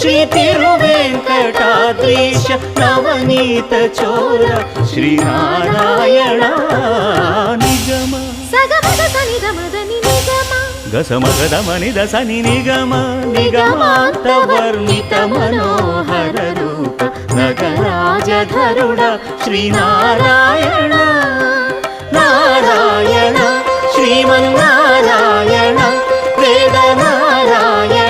ಶ್ರೀ ತಿರುವೆಂಕಟಾದ್ರೀಶ ನವನೀತ ಚೋರ ಶ್ರೀನಾರಾಯಣ ನಿಗಮ ಸಗಮದ ಸನಿದ ಮದನಿ ನಿಗಮ ಗಸಮಗದ ಮನಿದ ಸನಿ ನಿಗಮ ನಿಗಮಾಂತ ವರ್ಣಿತ ಮನೋಹರ ರೂಪ ನಗರಾಜಧರುಡ ಶ್ರೀನಾರಾಯಣ ನಾರಾಯಣ ಶ್ರೀಮನ್ನಾರಾಯಣ ವೇದ ನಾರಾಯಣ